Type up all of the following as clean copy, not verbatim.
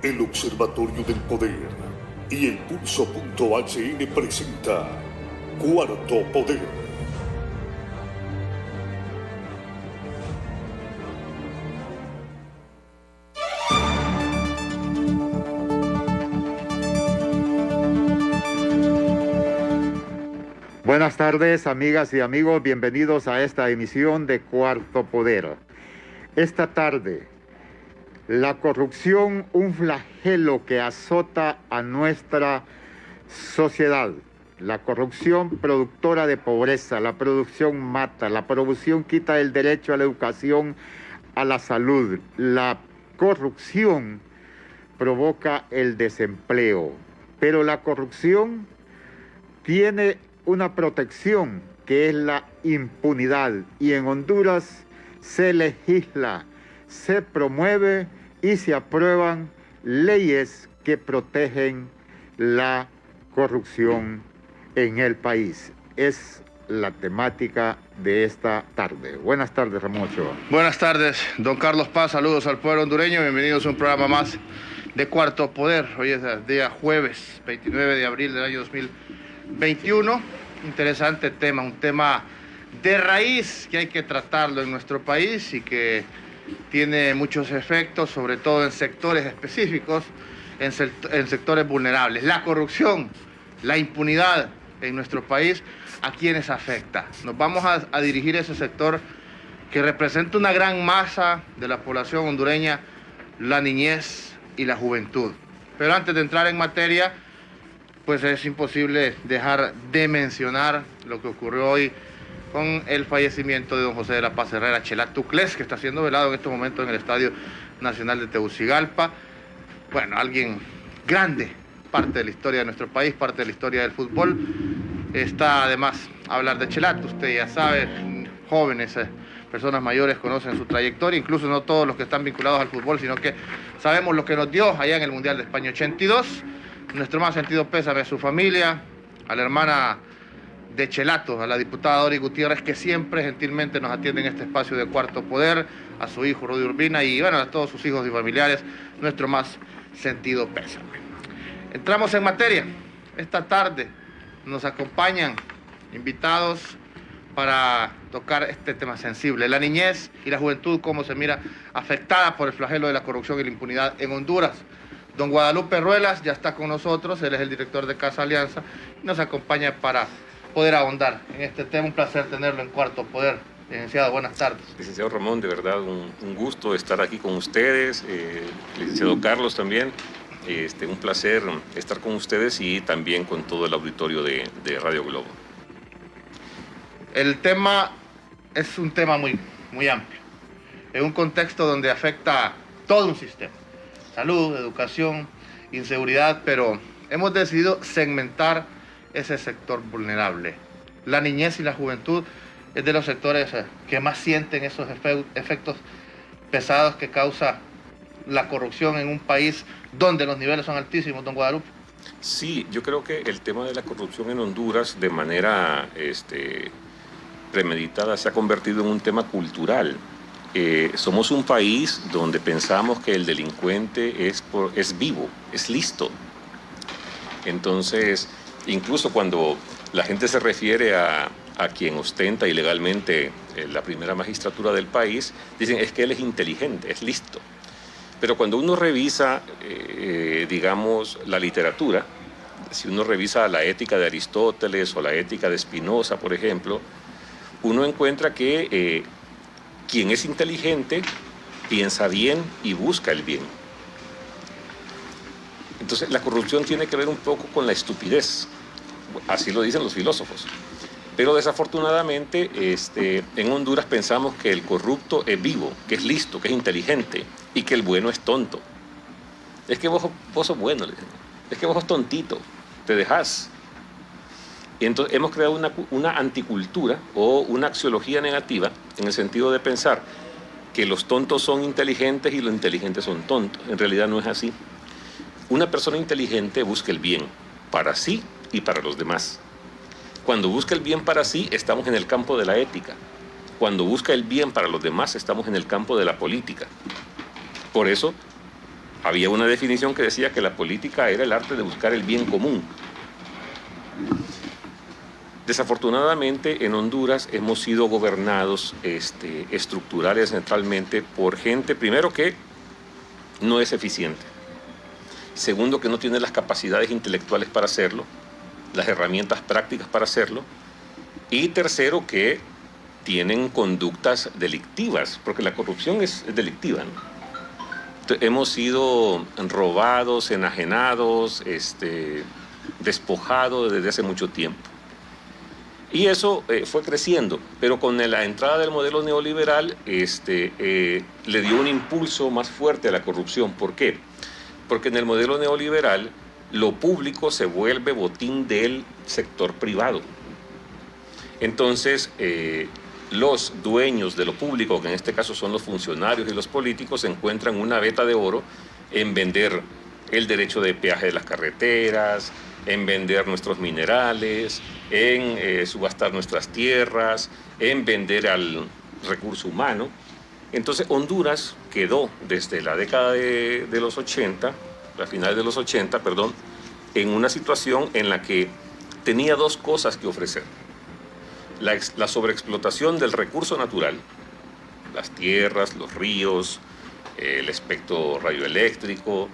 El Observatorio del Poder y el Pulso.hn presenta Cuarto Poder. Buenas tardes, amigas y amigos, bienvenidos a esta emisión de Cuarto Poder. Esta tarde, la corrupción, un flagelo que azota a nuestra sociedad. La corrupción productora de pobreza, la corrupción mata, la corrupción quita el derecho a la educación, a la salud. La corrupción provoca el desempleo, pero la corrupción tiene una protección que es la impunidad, y en Honduras se legisla, se promueve y se aprueban leyes que protegen la corrupción en el país. Es la temática de esta tarde. Buenas tardes, Ramón Ochoa. Buenas tardes, don Carlos Paz, saludos al pueblo hondureño, bienvenidos a un programa más de Cuarto Poder. Hoy es el día jueves 29 de abril del año 2021. Interesante tema, un tema de raíz que hay que tratarlo en nuestro país y que tiene muchos efectos, sobre todo en sectores específicos, en sectores vulnerables. La corrupción, la impunidad en nuestro país, ¿a quiénes afecta? Nos vamos a dirigir a ese sector que representa una gran masa de la población hondureña, la niñez y la juventud. Pero antes de entrar en materia, pues es imposible dejar de mencionar lo que ocurrió hoy con el fallecimiento de don José de la Paz Herrera Chelat-Tucles, que está siendo velado en estos momentos en el Estadio Nacional de Tegucigalpa. Bueno, alguien grande, parte de la historia de nuestro país, parte de la historia del fútbol. Está además hablar de Chelat, usted ya sabe, jóvenes, personas mayores conocen su trayectoria, incluso no todos los que están vinculados al fútbol, sino que sabemos lo que nos dio allá en el Mundial de España 82. Nuestro más sentido pésame a su familia, a la hermana de Chelato, a la diputada Dori Gutiérrez, que siempre gentilmente nos atiende en este espacio de Cuarto Poder, a su hijo Rudy Urbina y bueno, a todos sus hijos y familiares, nuestro más sentido pésame. Entramos en materia. Esta tarde nos acompañan invitados para tocar este tema sensible, la niñez y la juventud, cómo se mira afectada por el flagelo de la corrupción y la impunidad en Honduras. Don Guadalupe Ruelas ya está con nosotros, él es el director de Casa Alianza y nos acompaña para poder ahondar en este tema. Un placer tenerlo en Cuarto Poder. Licenciado, buenas tardes. Licenciado Ramón, de verdad un gusto estar aquí con ustedes, licenciado Carlos también, un placer estar con ustedes y también con todo el auditorio de Radio Globo. El tema es un tema muy amplio, en un contexto donde afecta todo un sistema. Salud, educación, inseguridad, pero hemos decidido segmentar ese sector vulnerable. La niñez y la juventud es de los sectores que más sienten esos efectos pesados que causa la corrupción en un país donde los niveles son altísimos, don Guadalupe. Sí, yo creo que el tema de la corrupción en Honduras de manera premeditada se ha convertido en un tema cultural. Somos un país donde pensamos que el delincuente es vivo, es listo. Entonces, incluso cuando la gente se refiere a quien ostenta ilegalmente la primera magistratura del país, dicen es que él es inteligente, es listo. Pero cuando uno revisa, digamos, la literatura, si uno revisa la ética de Aristóteles o la ética de Spinoza, por ejemplo, uno encuentra que quien es inteligente piensa bien y busca el bien. Entonces la corrupción tiene que ver un poco con la estupidez, así lo dicen los filósofos. Pero desafortunadamente en Honduras pensamos que el corrupto es vivo, que es listo, que es inteligente y que el bueno es tonto. Es que vos sos bueno, es que vos sos tontito, te dejás. Y entonces hemos creado una anticultura o una axiología negativa en el sentido de pensar que los tontos son inteligentes y los inteligentes son tontos. En realidad no es así. Una persona inteligente busca el bien para sí y para los demás. Cuando busca el bien para sí, estamos en el campo de la ética. Cuando busca el bien para los demás, estamos en el campo de la política. Por eso, había una definición que decía que la política era el arte de buscar el bien común. Desafortunadamente, en Honduras hemos sido gobernados estructural y centralmente por gente, primero, que no es eficiente. Segundo, que no tiene las capacidades intelectuales para hacerlo, las herramientas prácticas para hacerlo. Y tercero, que tienen conductas delictivas, porque la corrupción es delictiva, ¿no? Hemos sido robados, enajenados, despojados desde hace mucho tiempo. Y eso fue creciendo, pero con la entrada del modelo neoliberal le dio un impulso más fuerte a la corrupción. ¿Por qué? Porque en el modelo neoliberal lo público se vuelve botín del sector privado. Entonces, los dueños de lo público, que en este caso son los funcionarios y los políticos, encuentran una veta de oro en vender el derecho de peaje de las carreteras, en vender nuestros minerales, en subastar nuestras tierras, en vender al recurso humano. Entonces Honduras quedó desde la década de los 80, a finales de los 80, perdón, en una situación en la que tenía dos cosas que ofrecer. La sobreexplotación del recurso natural, las tierras, los ríos, el espectro radioeléctrico,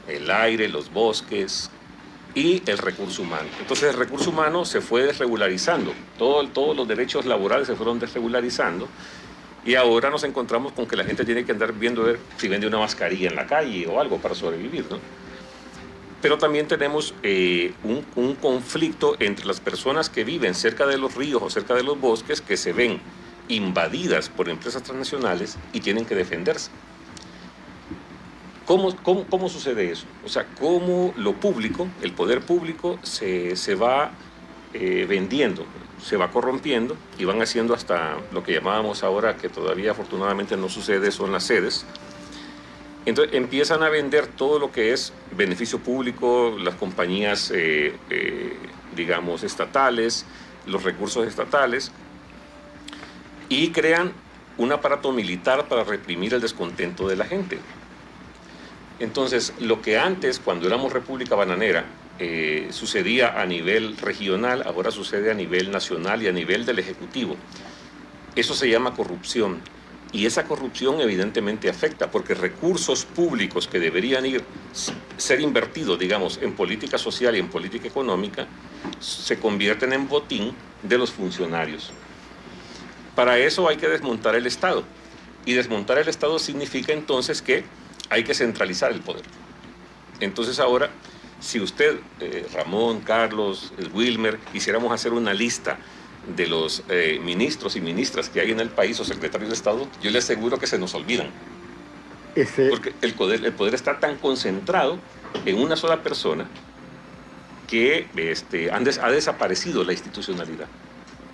el aire, los bosques y el recurso humano. Entonces el recurso humano se fue desregularizando, todos los derechos laborales se fueron desregularizando y ahora nos encontramos con que la gente tiene que andar viendo ver si vende una mascarilla en la calle o algo para sobrevivir, ¿no? Pero también tenemos un conflicto entre las personas que viven cerca de los ríos o cerca de los bosques que se ven invadidas por empresas transnacionales y tienen que defenderse. ¿Cómo sucede eso? O sea, cómo lo público, el poder público, se va vendiendo, se va corrompiendo y van haciendo hasta lo que llamábamos ahora, que todavía afortunadamente no sucede, son las sedes. Entonces empiezan a vender todo lo que es beneficio público, las compañías, digamos, estatales, los recursos estatales, y crean un aparato militar para reprimir el descontento de la gente. Entonces, lo que antes, cuando éramos República Bananera, sucedía a nivel regional, ahora sucede a nivel nacional y a nivel del Ejecutivo. Eso se llama corrupción. Y esa corrupción evidentemente afecta, porque recursos públicos que deberían ser invertidos, digamos, en política social y en política económica, se convierten en botín de los funcionarios. Para eso hay que desmontar el Estado. Y desmontar el Estado significa entonces que hay que centralizar el poder. Entonces ahora, si usted, Ramón, Carlos, Wilmer, quisiéramos hacer una lista de los ministros y ministras que hay en el país o secretarios de Estado, yo le aseguro que se nos olvidan. Porque el poder está tan concentrado en una sola persona que ha desaparecido la institucionalidad.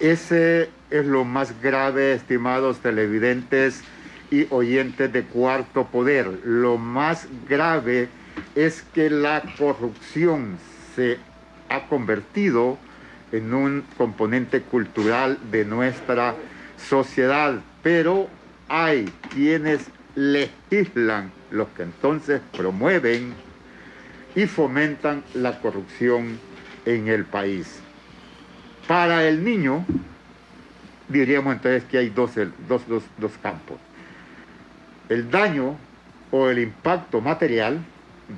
Ese es lo más grave, estimados televidentes y oyentes de Cuarto Poder. Lo más grave es que la corrupción se ha convertido en un componente cultural de nuestra sociedad, pero hay quienes legislan, los que entonces promueven y fomentan la corrupción en el país. Para el niño, diríamos entonces que hay dos campos. El daño o el impacto material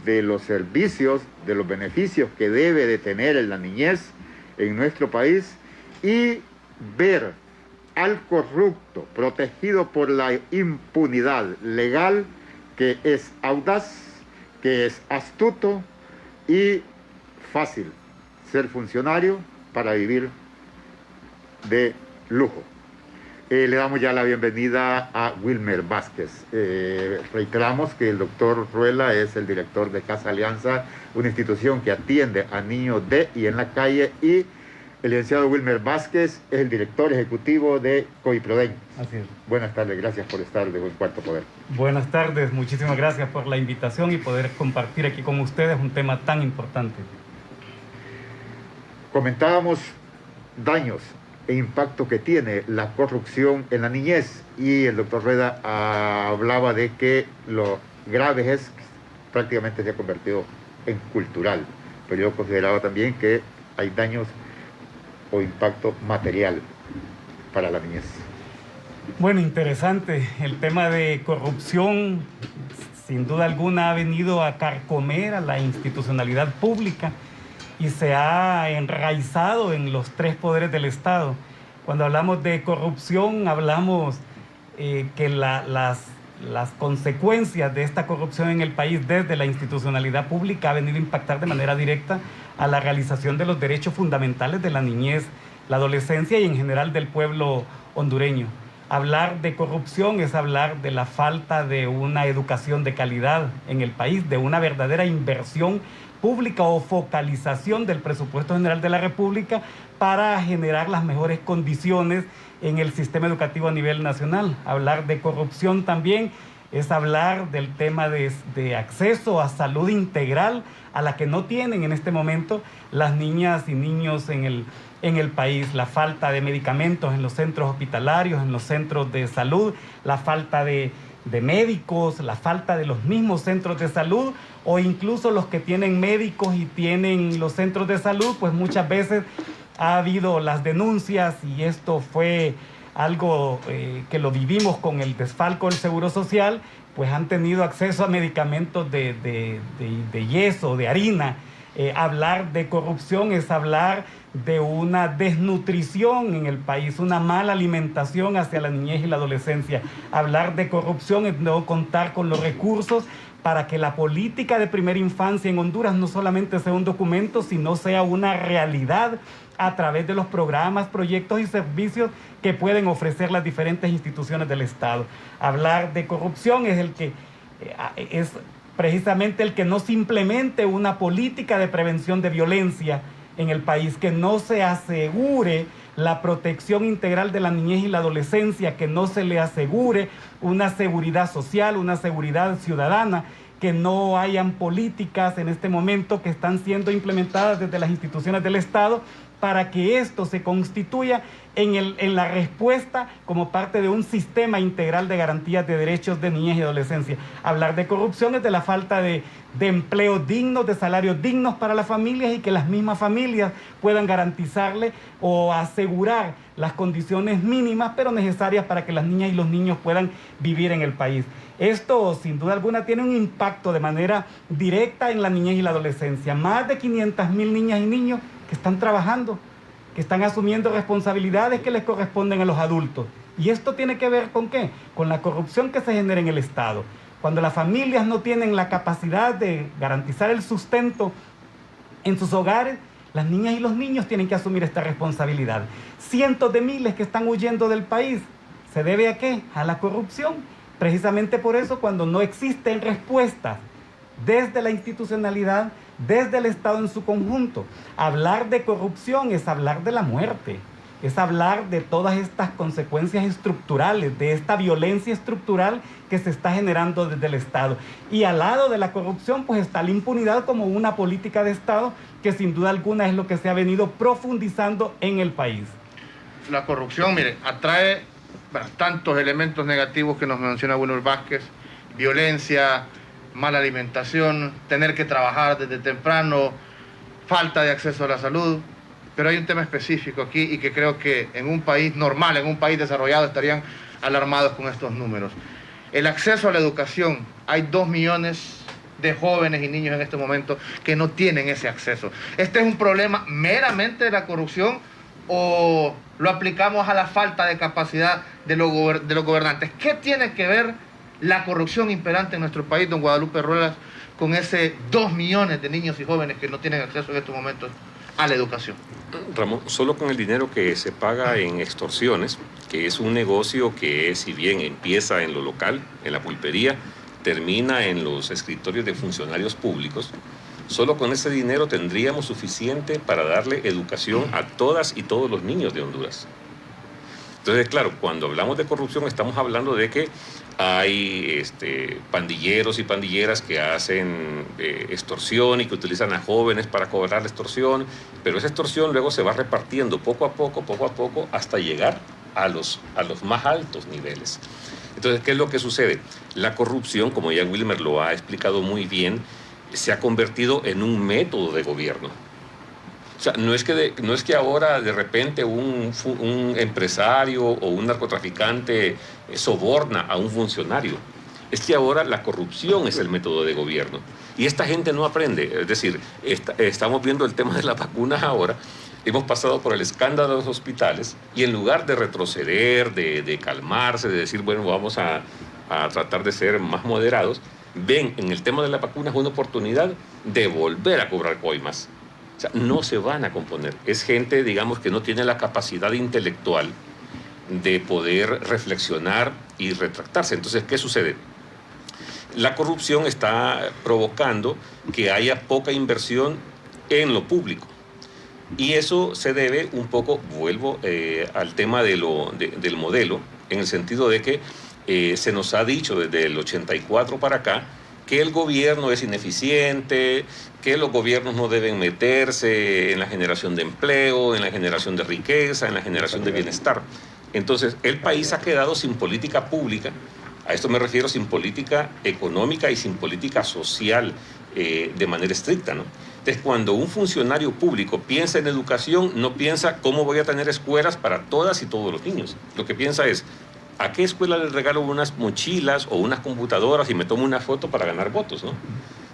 de los servicios, de los beneficios que debe de tener en la niñez en nuestro país, y ver al corrupto protegido por la impunidad legal, que es audaz, que es astuto y fácil ser funcionario para vivir de lujo. Le damos ya la bienvenida a Wilmer Vázquez. Reiteramos que el doctor Ruela es el director de Casa Alianza, una institución que atiende a niños de y en la calle, y el licenciado Wilmer Vázquez es el director ejecutivo de COIPRODEN. Así es. Buenas tardes, gracias por estar de Cuarto Poder. Buenas tardes, muchísimas gracias por la invitación y poder compartir aquí con ustedes un tema tan importante. Comentábamos daños e impacto que tiene la corrupción en la niñez, y el doctor Rueda hablaba de que lo grave es prácticamente se ha convertido en cultural, pero yo consideraba también que hay daños o impacto material para la niñez. Bueno, interesante. El tema de corrupción, sin duda alguna, ha venido a carcomer a la institucionalidad pública y se ha enraizado en los tres poderes del Estado. Cuando hablamos de corrupción, hablamos que las consecuencias de esta corrupción en el país desde la institucionalidad pública ha venido a impactar de manera directa a la realización de los derechos fundamentales de la niñez, la adolescencia y en general del pueblo hondureño. Hablar de corrupción es hablar de la falta de una educación de calidad en el país, de una verdadera inversión pública o focalización del presupuesto general de la República para generar las mejores condiciones en el sistema educativo a nivel nacional. Hablar de corrupción también es hablar del tema de acceso a salud integral a la que no tienen en este momento las niñas y niños en el país, la falta de medicamentos en los centros hospitalarios, en los centros de salud, la falta de médicos, la falta de los mismos centros de salud o incluso los que tienen médicos y tienen los centros de salud, pues muchas veces ha habido las denuncias y esto fue algo que lo vivimos con el desfalco del Seguro Social, pues han tenido acceso a medicamentos de yeso, de harina. Hablar de corrupción es hablar de una desnutrición en el país, una mala alimentación hacia la niñez y la adolescencia. Hablar de corrupción es no contar con los recursos para que la política de primera infancia en Honduras no solamente sea un documento, sino sea una realidad a través de los programas, proyectos y servicios que pueden ofrecer las diferentes instituciones del Estado. Hablar de corrupción es precisamente el que no se implemente una política de prevención de violencia en el país, que no se asegure la protección integral de la niñez y la adolescencia, que no se le asegure una seguridad social, una seguridad ciudadana, que no hayan políticas en este momento que están siendo implementadas desde las instituciones del Estado para que esto se constituya en la respuesta como parte de un sistema integral de garantías de derechos de niñez y adolescencia. Hablar de corrupción es de la falta de empleos dignos, de salarios dignos para las familias y que las mismas familias puedan garantizarle o asegurar las condiciones mínimas pero necesarias para que las niñas y los niños puedan vivir en el país. Esto, sin duda alguna, tiene un impacto de manera directa en la niñez y la adolescencia. Más de 500,000 niñas y niños que están trabajando, que están asumiendo responsabilidades que les corresponden a los adultos. ¿Y esto tiene que ver con qué? Con la corrupción que se genera en el Estado. Cuando las familias no tienen la capacidad de garantizar el sustento en sus hogares, las niñas y los niños tienen que asumir esta responsabilidad. Cientos de miles que están huyendo del país. ¿Se debe a qué? A la corrupción. Precisamente por eso, cuando no existen respuestas desde la institucionalidad, desde el Estado en su conjunto, hablar de corrupción es hablar de la muerte, es hablar de todas estas consecuencias estructurales, de esta violencia estructural que se está generando desde el Estado. Y al lado de la corrupción, pues está la impunidad como una política de Estado que sin duda alguna es lo que se ha venido profundizando en el país. La corrupción, mire, atrae tantos elementos negativos que nos menciona Wilmer Vázquez: violencia, mala alimentación, tener que trabajar desde temprano, falta de acceso a la salud. Pero hay un tema específico aquí y que creo que en un país normal, en un país desarrollado, estarían alarmados con estos números. El acceso a la educación. Hay 2 millones de jóvenes y niños en este momento que no tienen ese acceso. ¿Este es un problema meramente de la corrupción o lo aplicamos a la falta de capacidad de los gobernantes? ¿Qué tiene que ver la corrupción imperante en nuestro país, don Guadalupe Ruelas, con ese 2 millones de niños y jóvenes que no tienen acceso en estos momentos a la educación? Ramón, solo con el dinero que se paga en extorsiones, que es un negocio que, si bien empieza en lo local, en la pulpería, termina en los escritorios de funcionarios públicos, solo con ese dinero tendríamos suficiente para darle educación a todas y todos los niños de Honduras. Entonces, claro, cuando hablamos de corrupción estamos hablando de que hay pandilleros y pandilleras que hacen extorsión y que utilizan a jóvenes para cobrar la extorsión, pero esa extorsión luego se va repartiendo poco a poco, hasta llegar a los más altos niveles. Entonces, ¿qué es lo que sucede? La corrupción, como ya Wilmer lo ha explicado muy bien, se ha convertido en un método de gobierno. O sea, no es que ahora de repente un empresario o un narcotraficante soborna a un funcionario. Es que ahora la corrupción es el método de gobierno. Y esta gente no aprende. Es decir, estamos viendo el tema de las vacunas ahora. Hemos pasado por el escándalo de los hospitales y en lugar de retroceder, de calmarse, de decir, bueno, vamos a tratar de ser más moderados, ven en el tema de las vacunas una oportunidad de volver a cobrar coimas. O sea, no se van a componer. Es gente, digamos, que no tiene la capacidad intelectual de poder reflexionar y retractarse. Entonces, ¿qué sucede? La corrupción está provocando que haya poca inversión en lo público. Y eso se debe un poco, vuelvo al tema del modelo, en el sentido de que se nos ha dicho desde el 84 para acá que el gobierno es ineficiente, que los gobiernos no deben meterse en la generación de empleo, en la generación de riqueza, en la generación de bienestar. Entonces, el país ha quedado sin política pública, a esto me refiero sin política económica y sin política social de manera estricta, ¿no? Entonces, cuando un funcionario público piensa en educación, no piensa cómo voy a tener escuelas para todas y todos los niños. Lo que piensa es, ¿a qué escuela les regalo unas mochilas o unas computadoras y me tomo una foto para ganar votos, ¿no?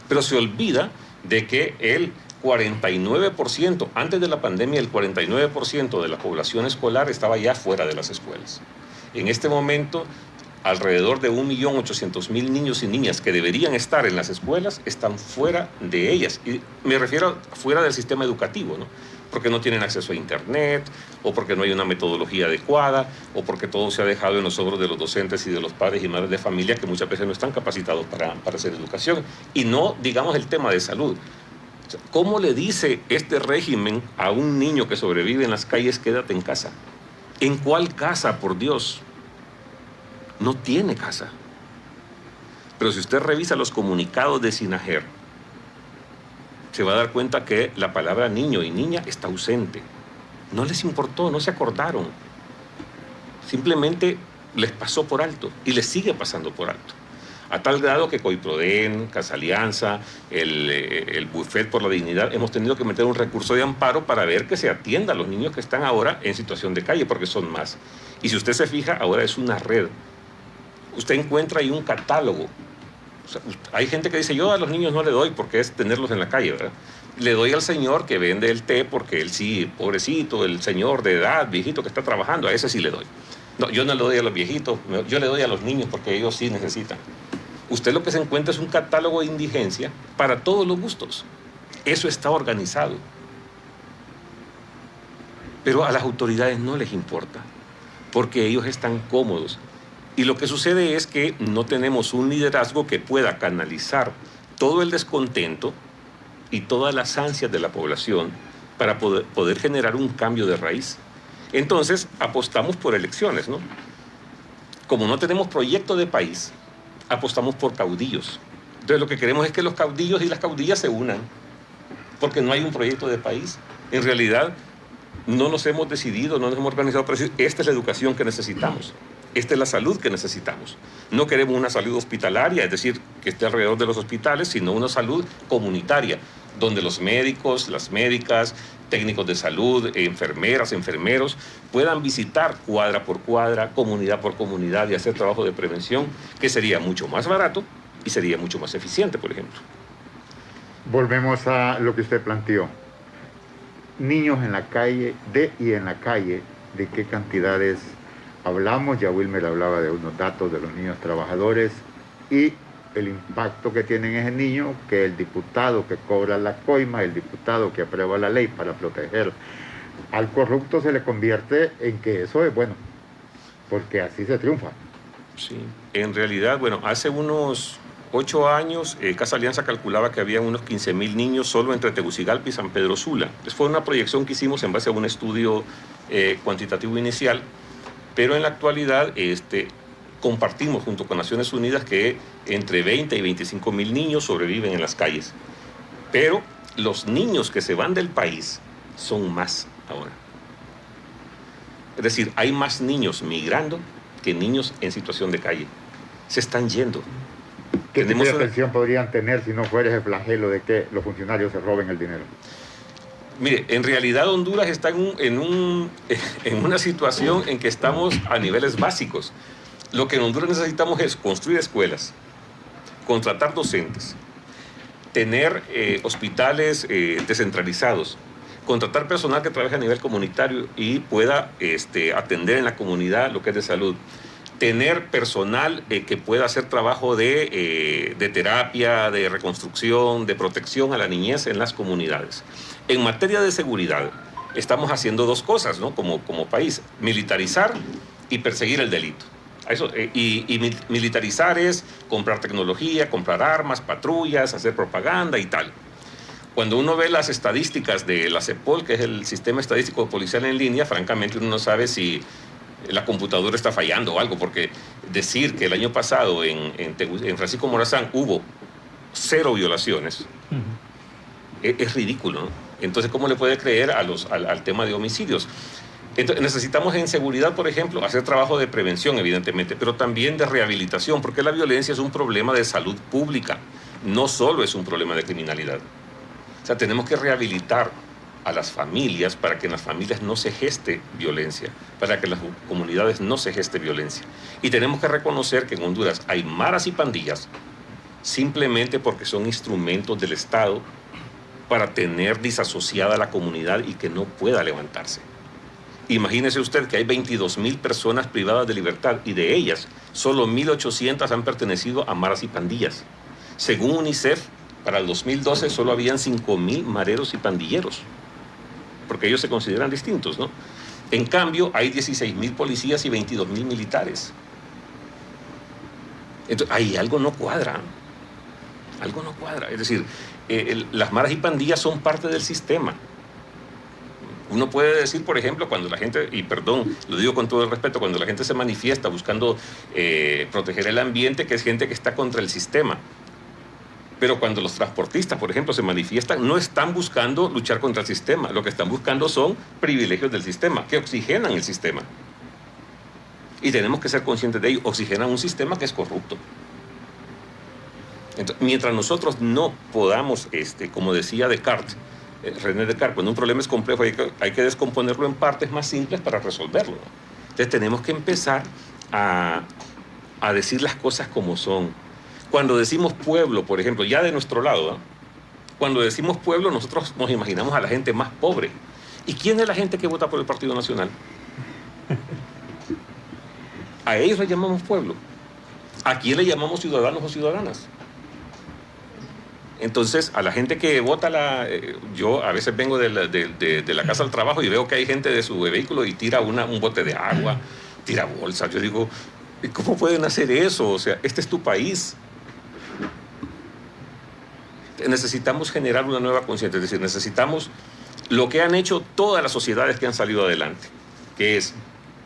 Pero se olvida de que el 49%, antes de la pandemia, el 49% de la población escolar estaba ya fuera de las escuelas. En este momento, alrededor de 1.800.000 niños y niñas que deberían estar en las escuelas están fuera de ellas. Y me refiero a fuera del sistema educativo, ¿no? Porque no tienen acceso a Internet, o porque no hay una metodología adecuada, o porque todo se ha dejado en los hombros de los docentes y de los padres y madres de familia que muchas veces no están capacitados para hacer educación. Y no, digamos, el tema de salud. O sea, ¿cómo le dice este régimen a un niño que sobrevive en las calles, quédate en casa? ¿En cuál casa, por Dios? No tiene casa. Pero si usted revisa los comunicados de SINAGER, se va a dar cuenta que la palabra niño y niña está ausente. No les importó, no se acordaron. Simplemente les pasó por alto y les sigue pasando por alto. A tal grado que Coiproden, Casa Alianza, el Buffet por la Dignidad, hemos tenido que meter un recurso de amparo para ver que se atienda a los niños que están ahora en situación de calle, porque son más. Y si usted se fija, ahora es una red. Usted encuentra ahí un catálogo. O sea, hay gente que dice, yo a los niños no le doy porque es tenerlos en la calle, ¿verdad? Le doy al señor que vende el té porque él sí, pobrecito, el señor de edad, viejito que está trabajando, a ese sí le doy. No, yo no le doy a los viejitos, yo le doy a los niños porque ellos sí necesitan. Usted lo que se encuentra es un catálogo de indigencia para todos los gustos. Eso está organizado. Pero a las autoridades no les importa, porque ellos están cómodos. Y lo que sucede es que no tenemos un liderazgo que pueda canalizar todo el descontento y todas las ansias de la población para poder generar un cambio de raíz. Entonces, apostamos por elecciones, ¿no? Como no tenemos proyecto de país, apostamos por caudillos. Entonces, lo que queremos es que los caudillos y las caudillas se unan, porque no hay un proyecto de país. En realidad, no nos hemos decidido, no nos hemos organizado para decir, esta es la educación que necesitamos. Esta es la salud que necesitamos. No queremos una salud hospitalaria, es decir, que esté alrededor de los hospitales, sino una salud comunitaria, donde los médicos, las médicas, técnicos de salud, enfermeras, enfermeros, puedan visitar cuadra por cuadra, comunidad por comunidad y hacer trabajo de prevención, que sería mucho más barato y sería mucho más eficiente, por ejemplo. Volvemos a lo que usted planteó. Niños en la calle, ¿de qué cantidades hablamos? Ya Wilmer hablaba de unos datos de los niños trabajadores y el impacto que tienen ese niño, que el diputado que cobra la coima, el diputado que aprueba la ley para proteger al corrupto, se le convierte en que eso es bueno, porque así se triunfa. Sí, en realidad, bueno, hace unos 8 años, Casa Alianza calculaba que había unos 15.000 niños solo entre Tegucigalpa y San Pedro Sula. Entonces fue una proyección que hicimos en base a un estudio cuantitativo inicial, pero en la actualidad compartimos junto con Naciones Unidas que entre 20 y 25.000 niños sobreviven en las calles. Pero los niños que se van del país son más ahora. Es decir, hay más niños migrando que niños en situación de calle. Se están yendo. ¿Qué tipo Tenemos de una- atención podrían tener si no fuera ese flagelo de que los funcionarios se roben el dinero? Mire, en realidad Honduras está en una situación en que estamos a niveles básicos. Lo que en Honduras necesitamos es construir escuelas, contratar docentes, tener hospitales descentralizados, contratar personal que trabaje a nivel comunitario y pueda atender en la comunidad lo que es de salud, tener personal que pueda hacer trabajo de terapia, de reconstrucción, de protección a la niñez en las comunidades. En materia de seguridad, estamos haciendo dos cosas, ¿no? Como país, militarizar y perseguir el delito. Eso, militarizar es comprar tecnología, comprar armas, patrullas, hacer propaganda y tal. Cuando uno ve las estadísticas de la CEPOL, que es el Sistema Estadístico Policial en Línea, francamente uno no sabe si la computadora está fallando o algo, porque decir que el año pasado en Francisco Morazán hubo 0 violaciones es ridículo, ¿no? Entonces, ¿cómo le puede creer al tema de homicidios? Entonces, necesitamos en seguridad, por ejemplo, hacer trabajo de prevención, evidentemente, pero también de rehabilitación, porque la violencia es un problema de salud pública, no solo es un problema de criminalidad. O sea, tenemos que rehabilitar a las familias para que en las familias no se geste violencia, para que en las comunidades no se geste violencia. Y tenemos que reconocer que en Honduras hay maras y pandillas simplemente porque son instrumentos del Estado para tener disasociada a la comunidad y que no pueda levantarse. Imagínese usted que hay 22,000 personas privadas de libertad y de ellas solo 1,800 han pertenecido a maras y pandillas. Según UNICEF, para el 2012 solo habían 5,000 mareros y pandilleros, porque ellos se consideran distintos, ¿no? En cambio, hay 16,000 policías y 22,000 militares. Entonces, ahí algo no cuadra. Algo no cuadra. Es decir, las maras y pandillas son parte del sistema. Uno puede decir, por ejemplo, cuando la gente, y perdón, lo digo con todo el respeto, cuando la gente se manifiesta buscando proteger el ambiente, que es gente que está contra el sistema. Pero cuando los transportistas, por ejemplo, se manifiestan, no están buscando luchar contra el sistema. Lo que están buscando son privilegios del sistema, que oxigenan el sistema. Y tenemos que ser conscientes de ello. Oxigenan un sistema que es corrupto. Entonces, mientras nosotros no podamos, como decía Descartes, René Descartes, cuando un problema es complejo hay que descomponerlo en partes más simples para resolverlo, ¿no? Entonces tenemos que empezar a decir las cosas como son. Cuando decimos pueblo, por ejemplo, ya de nuestro lado, ¿no? Cuando decimos pueblo, nosotros nos imaginamos a la gente más pobre. ¿Y quién es la gente que vota por el Partido Nacional? A ellos le llamamos pueblo. ¿A quién le llamamos ciudadanos o ciudadanas? Entonces, a la gente que vota, yo a veces vengo de la casa al trabajo y veo que hay gente de su vehículo y tira un bote de agua, tira bolsas. Yo digo, ¿cómo pueden hacer eso? O sea, este es tu país. Necesitamos generar una nueva conciencia, es decir, necesitamos lo que han hecho todas las sociedades que han salido adelante, que es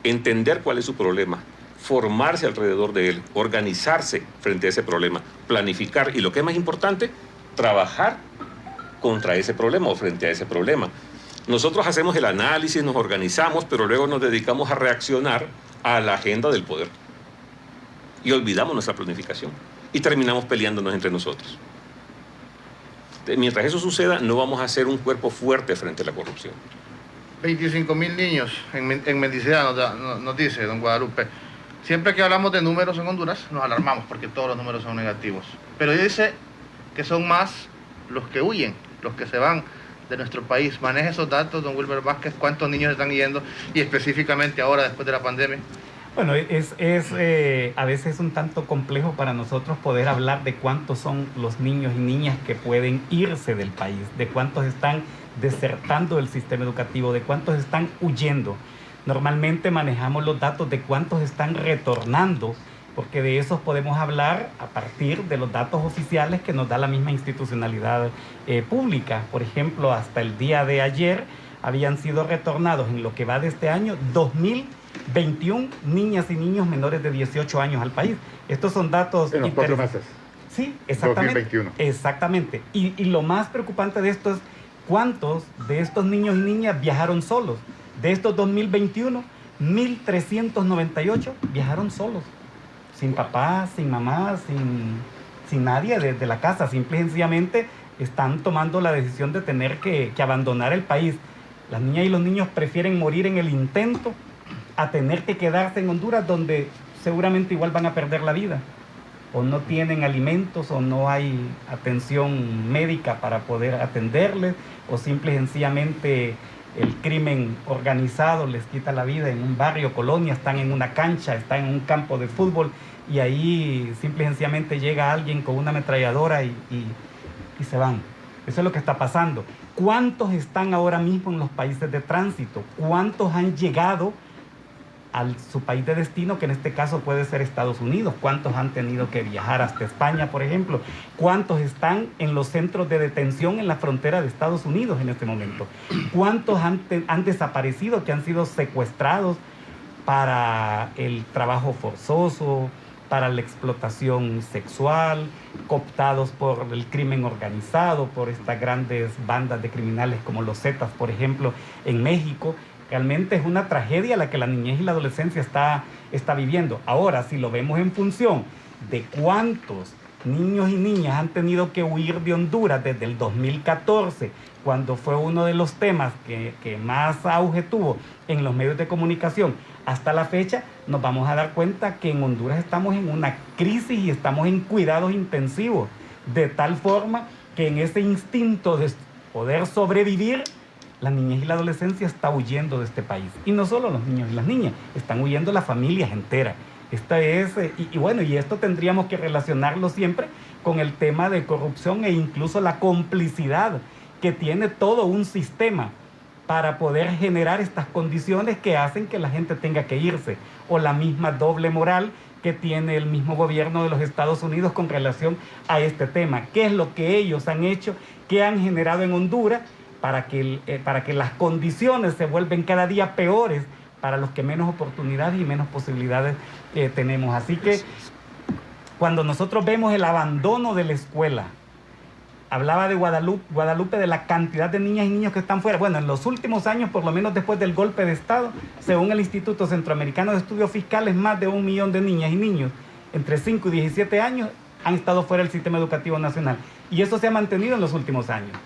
entender cuál es su problema, formarse alrededor de él, organizarse frente a ese problema, planificar y lo que es más importante, trabajar contra ese problema o frente a ese problema. Nosotros hacemos el análisis, nos organizamos, pero luego nos dedicamos a reaccionar a la agenda del poder y olvidamos nuestra planificación y terminamos peleándonos entre nosotros. Mientras eso suceda, no vamos a ser un cuerpo fuerte frente a la corrupción. 25,000 niños en mendicidad, nos dice don Guadalupe. Siempre que hablamos de números en Honduras, nos alarmamos porque todos los números son negativos. Pero dice que son más los que huyen, los que se van de nuestro país. Maneja esos datos, don Wilber Vázquez, cuántos niños están yendo y específicamente ahora, después de la pandemia. Bueno, a veces un tanto complejo para nosotros poder hablar de cuántos son los niños y niñas que pueden irse del país, de cuántos están desertando del sistema educativo, de cuántos están huyendo. Normalmente manejamos los datos de cuántos están retornando, porque de esos podemos hablar a partir de los datos oficiales que nos da la misma institucionalidad pública. Por ejemplo, hasta el día de ayer habían sido retornados en lo que va de este año 2,021 niñas y niños menores de 18 años al país. Estos son datos... En los 4 meses. Sí, exactamente. 2021. Exactamente. Y lo más preocupante de esto es cuántos de estos niños y niñas viajaron solos. De estos 2,021, 1.398 viajaron solos, sin papá, sin mamá, sin nadie de la casa. Simple y sencillamente están tomando la decisión de tener que abandonar el país. Las niñas y los niños prefieren morir en el intento a tener que quedarse en Honduras, donde seguramente igual van a perder la vida. O no tienen alimentos, o no hay atención médica para poder atenderles, o simple y sencillamente el crimen organizado les quita la vida en un barrio, colonia, están en una cancha, están en un campo de fútbol, y ahí simple y sencillamente llega alguien con una ametralladora y se van. Eso es lo que está pasando. ¿Cuántos están ahora mismo en los países de tránsito? ¿Cuántos han llegado a su país de destino, que en este caso puede ser Estados Unidos? ¿Cuántos han tenido que viajar hasta España, por ejemplo? ¿Cuántos están en los centros de detención en la frontera de Estados Unidos en este momento? ¿Cuántos han desaparecido, que han sido secuestrados para el trabajo forzoso, para la explotación sexual, cooptados por el crimen organizado, por estas grandes bandas de criminales como los Zetas, por ejemplo, en México? Realmente es una tragedia la que la niñez y la adolescencia está viviendo. Ahora, si lo vemos en función de cuántos niños y niñas han tenido que huir de Honduras desde el 2014, cuando fue uno de los temas que más auge tuvo en los medios de comunicación, hasta la fecha, nos vamos a dar cuenta que en Honduras estamos en una crisis y estamos en cuidados intensivos, de tal forma que en ese instinto de poder sobrevivir, la niñez y la adolescencia está huyendo de este país. Y no solo los niños y las niñas, están huyendo las familias enteras. Y esto tendríamos que relacionarlo siempre con el tema de corrupción e incluso la complicidad que tiene todo un sistema para poder generar estas condiciones que hacen que la gente tenga que irse, o la misma doble moral que tiene el mismo gobierno de los Estados Unidos con relación a este tema. ¿Qué es lo que ellos han hecho, qué han generado en Honduras para que las condiciones se vuelven cada día peores para los que menos oportunidades y menos posibilidades tenemos? Así que cuando nosotros vemos el abandono de la escuela, hablaba de Guadalupe, de la cantidad de niñas y niños que están fuera. Bueno, en los últimos años, por lo menos después del golpe de Estado, según el Instituto Centroamericano de Estudios Fiscales, más de 1 millón de niñas y niños entre 5 y 17 años han estado fuera del sistema educativo nacional. Y eso se ha mantenido en los últimos años.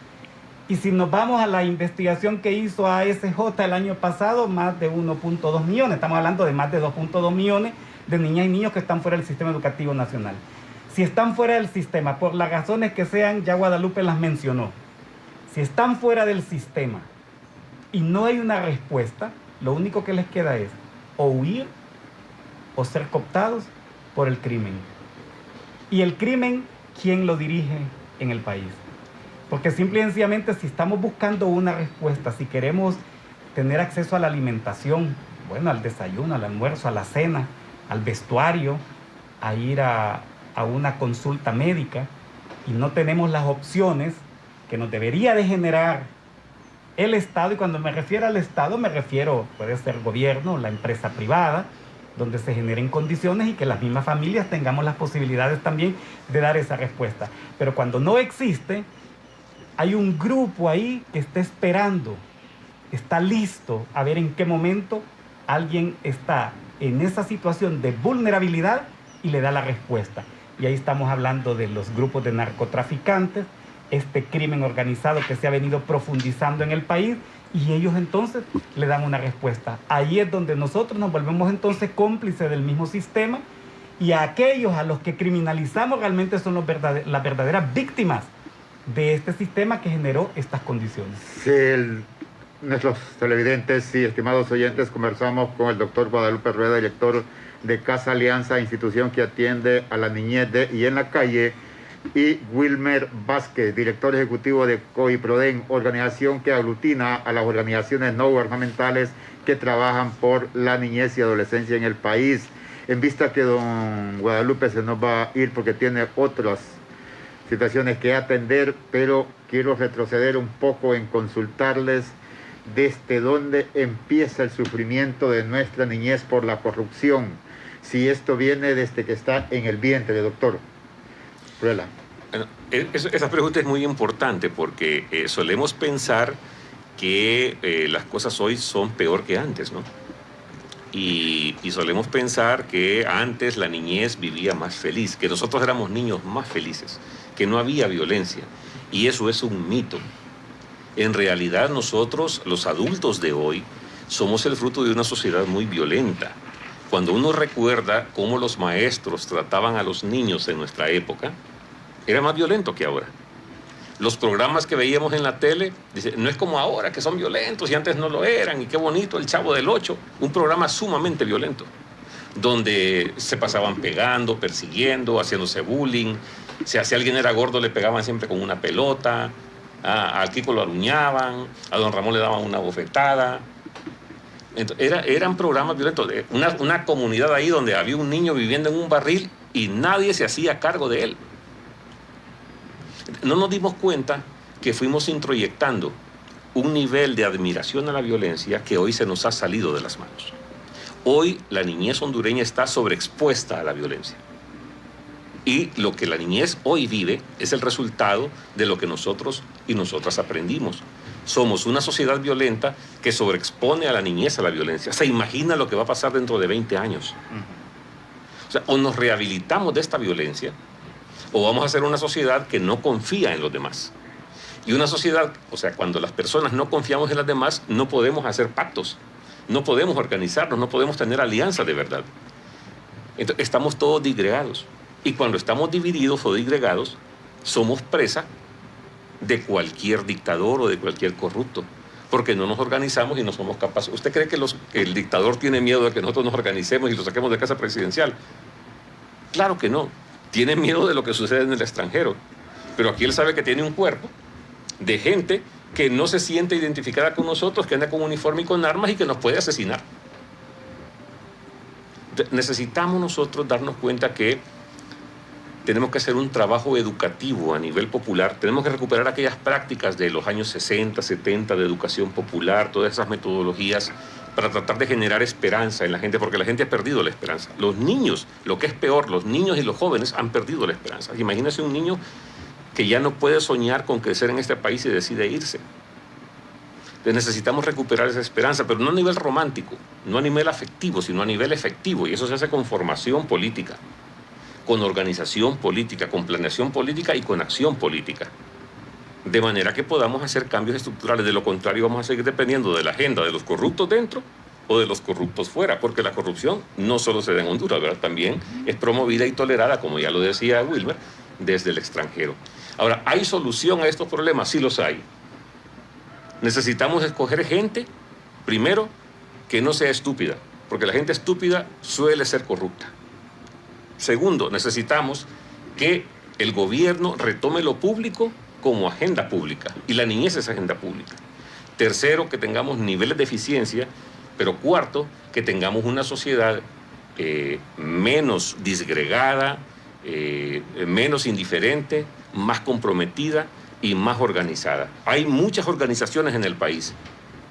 Y si nos vamos a la investigación que hizo ASJ el año pasado, más de 1.2 millones. Estamos hablando de más de 2.2 millones de niñas y niños que están fuera del sistema educativo nacional. Si están fuera del sistema, por las razones que sean, ya Guadalupe las mencionó. Si están fuera del sistema y no hay una respuesta, lo único que les queda es o huir o ser cooptados por el crimen. Y el crimen, ¿quién lo dirige en el país? Porque simple y sencillamente, si estamos buscando una respuesta, si queremos tener acceso a la alimentación, bueno, al desayuno, al almuerzo, a la cena, al vestuario, a ir a una consulta médica, y no tenemos las opciones que nos debería de generar el Estado, y cuando me refiero al Estado me refiero, puede ser gobierno, la empresa privada, donde se generen condiciones y que las mismas familias tengamos las posibilidades también de dar esa respuesta. Pero cuando no existe, hay un grupo ahí que está esperando, está listo a ver en qué momento alguien está en esa situación de vulnerabilidad y le da la respuesta. Y ahí estamos hablando de los grupos de narcotraficantes, este crimen organizado que se ha venido profundizando en el país, y ellos entonces le dan una respuesta. Ahí es donde nosotros nos volvemos entonces cómplices del mismo sistema, y a aquellos a los que criminalizamos realmente son las verdaderas víctimas de este sistema que generó estas condiciones. Sí, nuestros televidentes y estimados oyentes, conversamos con el doctor Guadalupe Rueda, director de Casa Alianza, institución que atiende a la niñez y en la calle, y Wilmer Vázquez, director ejecutivo de COIPRODEN, organización que aglutina a las organizaciones no gubernamentales que trabajan por la niñez y adolescencia en el país. En vista que don Guadalupe se nos va a ir porque tiene otras situaciones que atender, pero quiero retroceder un poco en consultarles desde dónde empieza el sufrimiento de nuestra niñez por la corrupción, si esto viene desde que está en el vientre, doctor Rueda. Bueno, esa pregunta es muy importante porque solemos pensar que las cosas hoy son peor que antes, ¿no? y solemos pensar que antes la niñez vivía más feliz, que nosotros éramos niños más felices, que no había violencia. Y eso es un mito. En realidad nosotros, los adultos de hoy, somos el fruto de una sociedad muy violenta. Cuando uno recuerda cómo los maestros trataban a los niños en nuestra época, era más violento que ahora. Los programas que veíamos en la tele, dice, no es como ahora, que son violentos y antes no lo eran, y qué bonito El Chavo del Ocho, un programa sumamente violento, donde se pasaban pegando, persiguiendo, haciéndose bullying. Si alguien era gordo le pegaban siempre con una pelota, al Kiko lo aruñaban, a don Ramón le daban una bofetada. Entonces, eran programas violentos. Una comunidad ahí donde había un niño viviendo en un barril y nadie se hacía cargo de él. No nos dimos cuenta que fuimos introyectando un nivel de admiración a la violencia que hoy se nos ha salido de las manos. Hoy la niñez hondureña está sobreexpuesta a la violencia. Y lo que la niñez hoy vive es el resultado de lo que nosotros y nosotras aprendimos. Somos una sociedad violenta que sobreexpone a la niñez a la violencia. ¿Se imagina lo que va a pasar dentro de 20 años? O sea, o nos rehabilitamos de esta violencia, o vamos a ser una sociedad que no confía en los demás. Y una sociedad, o sea, cuando las personas no confiamos en las demás, no podemos hacer pactos, no podemos organizarnos, no podemos tener alianzas de verdad. Entonces, estamos todos disgregados. Y cuando estamos divididos o disgregados, somos presa de cualquier dictador o de cualquier corrupto, porque no nos organizamos y no somos capaces. ¿Usted cree que el dictador tiene miedo de que nosotros nos organicemos y lo saquemos de casa presidencial? Claro que no. Tiene miedo de lo que sucede en el extranjero. Pero aquí él sabe que tiene un cuerpo de gente que no se siente identificada con nosotros, que anda con uniforme y con armas y que nos puede asesinar. Necesitamos nosotros darnos cuenta que tenemos que hacer un trabajo educativo a nivel popular. Tenemos que recuperar aquellas prácticas de los años 60, 70 de educación popular, todas esas metodologías para tratar de generar esperanza en la gente, porque la gente ha perdido la esperanza. Los niños, lo que es peor, los niños y los jóvenes han perdido la esperanza. Imagínese un niño que ya no puede soñar con crecer en este país y decide irse. Entonces necesitamos recuperar esa esperanza, pero no a nivel romántico, no a nivel afectivo, sino a nivel efectivo. Y eso se hace con formación política, con organización política, con planeación política y con acción política. De manera que podamos hacer cambios estructurales. De lo contrario, vamos a seguir dependiendo de la agenda de los corruptos dentro o de los corruptos fuera, porque la corrupción no solo se da en Honduras, ¿verdad? También es promovida y tolerada, como ya lo decía Wilmer, desde el extranjero. Ahora, ¿hay solución a estos problemas? Sí los hay. Necesitamos escoger gente, primero, que no sea estúpida, porque la gente estúpida suele ser corrupta. Segundo, necesitamos que el gobierno retome lo público como agenda pública, y la niñez es agenda pública. Tercero, que tengamos niveles de eficiencia, pero cuarto, que tengamos una sociedad menos disgregada, menos indiferente, más comprometida y más organizada. Hay muchas organizaciones en el país,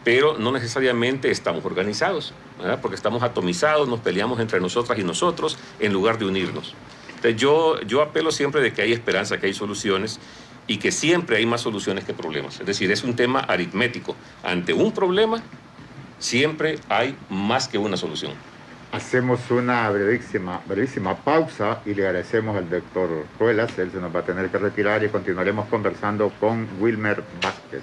pero no necesariamente estamos organizados, ¿verdad? Porque estamos atomizados, nos peleamos entre nosotras y nosotros en lugar de unirnos. Entonces yo apelo siempre de que hay esperanza, que hay soluciones y que siempre hay más soluciones que problemas. Es decir, es un tema aritmético. Ante un problema siempre hay más que una solución. Hacemos una brevísima pausa y le agradecemos al doctor Ruelas. Él se nos va a tener que retirar y continuaremos conversando con Wilmer Vázquez.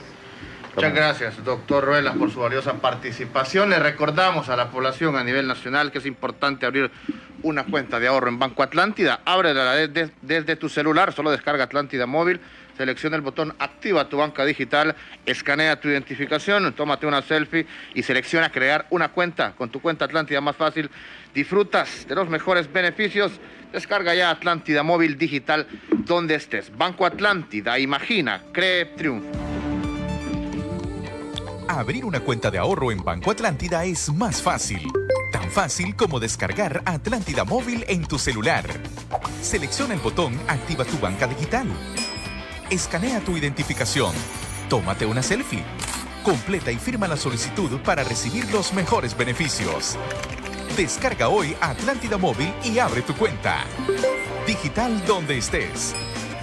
Muchas gracias, doctor Ruelas, por su valiosa participación. Le recordamos a la población a nivel nacional que es importante abrir una cuenta de ahorro en Banco Atlántida. Ábrela desde tu celular, solo descarga Atlántida Móvil, selecciona el botón Activa tu banca digital, escanea tu identificación, tómate una selfie y selecciona crear una cuenta. Con tu cuenta Atlántida más fácil, disfrutas de los mejores beneficios. Descarga ya Atlántida Móvil digital donde estés. Banco Atlántida, imagina, cree, triunfa. Abrir una cuenta de ahorro en Banco Atlántida es más fácil. Tan fácil como descargar Atlántida Móvil en tu celular. Selecciona el botón Activa tu banca digital. Escanea tu identificación. Tómate una selfie. Completa y firma la solicitud para recibir los mejores beneficios. Descarga hoy Atlántida Móvil y abre tu cuenta. Digital donde estés.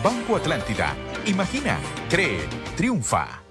Banco Atlántida. Imagina, cree, triunfa.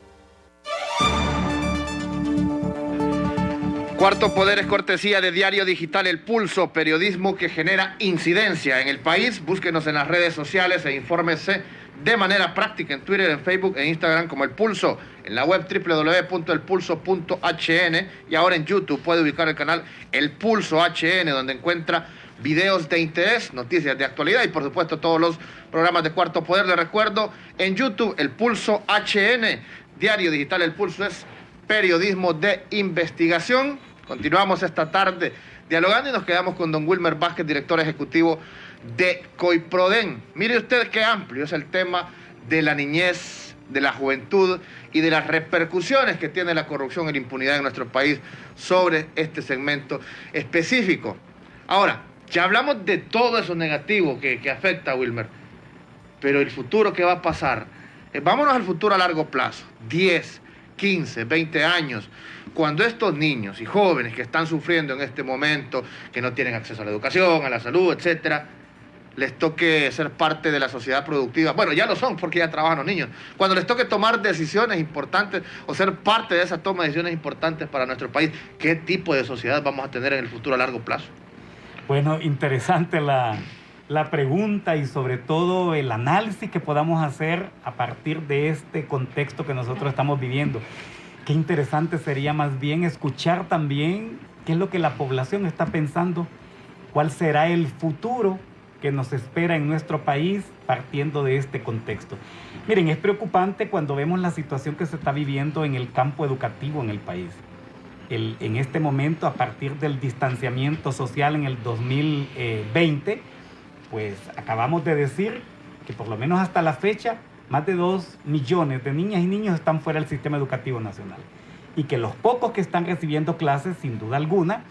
Cuarto Poder es cortesía de Diario Digital El Pulso, periodismo que genera incidencia en el país. Búsquenos en las redes sociales e infórmese de manera práctica en Twitter, en Facebook e Instagram como El Pulso, en la web www.elpulso.hn y ahora en YouTube puede ubicar el canal El Pulso HN, donde encuentra videos de interés, noticias de actualidad y por supuesto todos los programas de Cuarto Poder. Les recuerdo, en YouTube El Pulso HN, Diario Digital El Pulso es periodismo de investigación. Continuamos esta tarde dialogando y nos quedamos con don Wilmer Vázquez, director ejecutivo de COIPRODEN. Mire usted qué amplio es el tema de la niñez, de la juventud y de las repercusiones que tiene la corrupción y la impunidad en nuestro país sobre este segmento específico. Ahora, ya hablamos de todo eso negativo que afecta a Wilmer, pero el futuro, ¿qué va a pasar? Vámonos al futuro a largo plazo, 10, 15, 20 años, cuando estos niños y jóvenes que están sufriendo en este momento, que no tienen acceso a la educación, a la salud, etcétera, les toque ser parte de la sociedad productiva. Bueno, ya lo son porque ya trabajan los niños. Cuando les toque tomar decisiones importantes o ser parte de esa toma de decisiones importantes para nuestro país, ¿qué tipo de sociedad vamos a tener en el futuro a largo plazo? Bueno, interesante la pregunta y sobre todo el análisis que podamos hacer a partir de este contexto que nosotros estamos viviendo. Qué interesante sería más bien escuchar también qué es lo que la población está pensando, cuál será el futuro que nos espera en nuestro país partiendo de este contexto. Miren, es preocupante cuando vemos la situación que se está viviendo en el campo educativo en el país. En este momento, a partir del distanciamiento social en el 2020, pues acabamos de decir que por lo menos hasta la fecha, más de 2 millones de niñas y niños están fuera del sistema educativo nacional. Y que los pocos que están recibiendo clases, sin duda alguna,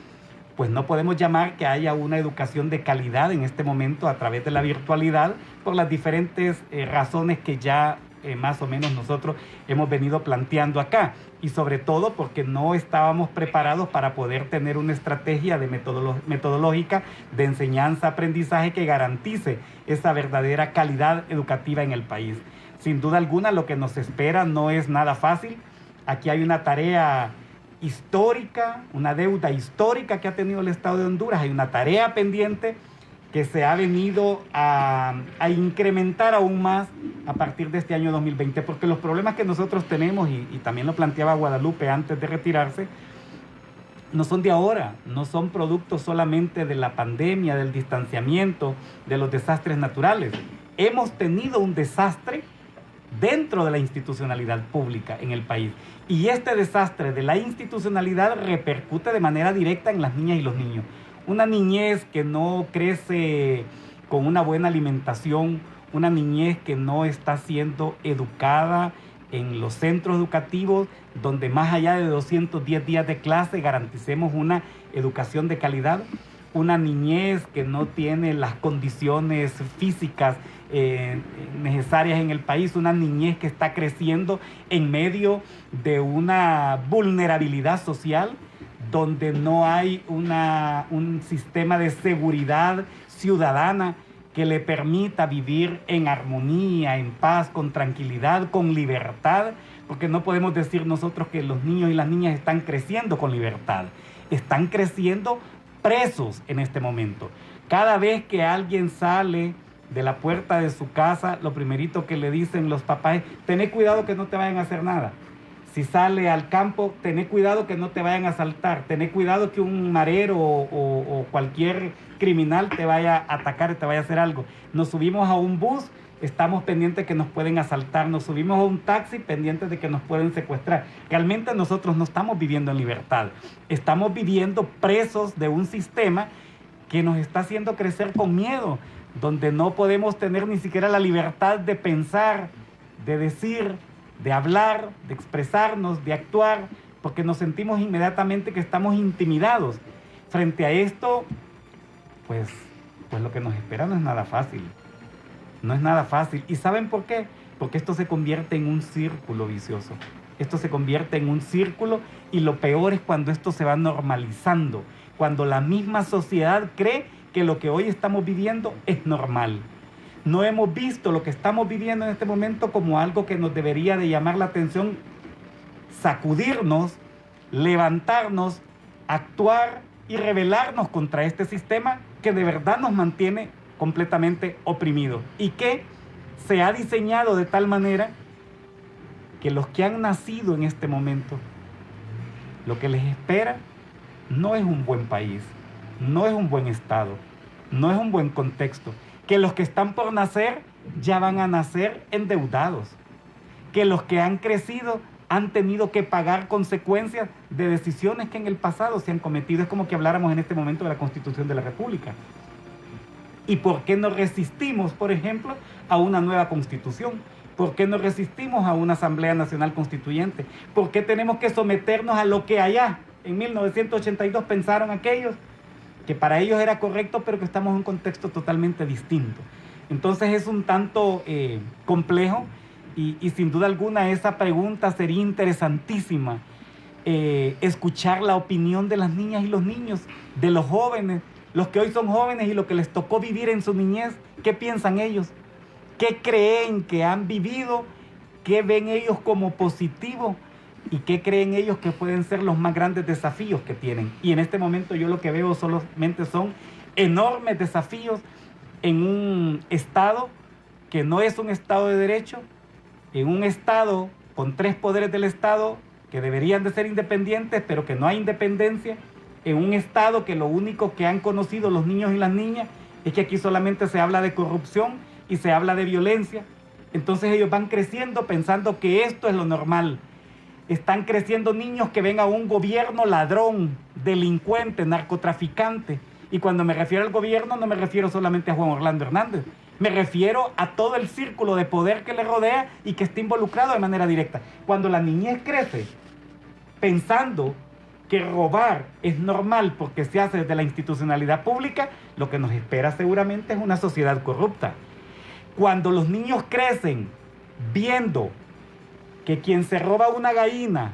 pues no podemos llamar que haya una educación de calidad en este momento a través de la virtualidad por las diferentes razones que ya más o menos nosotros hemos venido planteando acá. Y sobre todo porque no estábamos preparados para poder tener una estrategia de metodológica de enseñanza-aprendizaje que garantice esa verdadera calidad educativa en el país. Sin duda alguna, lo que nos espera no es nada fácil. Aquí hay una tarea histórica, una deuda histórica que ha tenido el Estado de Honduras. Hay una tarea pendiente que se ha venido a incrementar aún más a partir de este año 2020, porque los problemas que nosotros tenemos, y también lo planteaba Guadalupe antes de retirarse, no son de ahora, no son producto solamente de la pandemia, del distanciamiento, de los desastres naturales. Hemos tenido un desastre dentro de la institucionalidad pública en el país. Y este desastre de la institucionalidad repercute de manera directa en las niñas y los niños. Una niñez que no crece con una buena alimentación, una niñez que no está siendo educada en los centros educativos, donde más allá de 210 días de clase garanticemos una educación de calidad. Una niñez que no tiene las condiciones físicas necesarias en el país, una niñez que está creciendo en medio de una vulnerabilidad social, donde no hay un sistema de seguridad ciudadana que le permita vivir en armonía, en paz, con tranquilidad, con libertad, porque no podemos decir nosotros que los niños y las niñas están creciendo con libertad, están creciendo presos en este momento. Cada vez que alguien sale de la puerta de su casa, lo primerito que le dicen los papás es: tené cuidado que no te vayan a hacer nada. Si sale al campo, tené cuidado que no te vayan a asaltar, tené cuidado que un marero o cualquier criminal te vaya a atacar, te vaya a hacer algo. Nos subimos a un bus, estamos pendientes que nos pueden asaltar, nos subimos a un taxi pendientes de que nos pueden secuestrar. Realmente nosotros no estamos viviendo en libertad, estamos viviendo presos de un sistema que nos está haciendo crecer con miedo, donde no podemos tener ni siquiera la libertad de pensar, de decir, de hablar, de expresarnos, de actuar, porque nos sentimos inmediatamente que estamos intimidados. Frente a esto, pues lo que nos espera no es nada fácil. No es nada fácil. ¿Y saben por qué? Porque esto se convierte en un círculo vicioso. Esto se convierte en un círculo y lo peor es cuando esto se va normalizando, cuando la misma sociedad cree que lo que hoy estamos viviendo es normal. No hemos visto lo que estamos viviendo en este momento como algo que nos debería de llamar la atención, sacudirnos, levantarnos actuar y rebelarnos contra este sistema que de verdad nos mantiene completamente oprimidos y que se ha diseñado de tal manera que los que han nacido en este momento, lo que les espera no es un buen país, no es un buen estado, no es un buen contexto, que los que están por nacer ya van a nacer endeudados, que los que han crecido han tenido que pagar consecuencias de decisiones que en el pasado se han cometido. Es como que habláramos en este momento de la Constitución de la República. ¿Y por qué no resistimos, por ejemplo, a una nueva Constitución? ¿Por qué no resistimos a una Asamblea Nacional Constituyente? ¿Por qué tenemos que someternos a lo que allá, en 1982, pensaron aquellos que para ellos era correcto, pero que estamos en un contexto totalmente distinto? Entonces es un tanto complejo y sin duda alguna esa pregunta sería interesantísima, escuchar la opinión de las niñas y los niños, de los jóvenes, los que hoy son jóvenes y lo que les tocó vivir en su niñez. ¿Qué piensan ellos? ¿Qué creen que han vivido? ¿Qué ven ellos como positivo? ¿Y qué creen ellos que pueden ser los más grandes desafíos que tienen? Y en este momento yo lo que veo solamente son enormes desafíos en un Estado que no es un Estado de derecho, en un Estado con 3 poderes del Estado que deberían de ser independientes, pero que no hay independencia, en un Estado que lo único que han conocido los niños y las niñas es que aquí solamente se habla de corrupción y se habla de violencia. Entonces ellos van creciendo pensando que esto es lo normal. Están creciendo niños que ven a un gobierno ladrón, delincuente, narcotraficante. Y cuando me refiero al gobierno no me refiero solamente a Juan Orlando Hernández. Me refiero a todo el círculo de poder que le rodea y que está involucrado de manera directa. Cuando la niñez crece pensando que robar es normal porque se hace desde la institucionalidad pública, lo que nos espera seguramente es una sociedad corrupta. Cuando los niños crecen viendo que quien se roba una gallina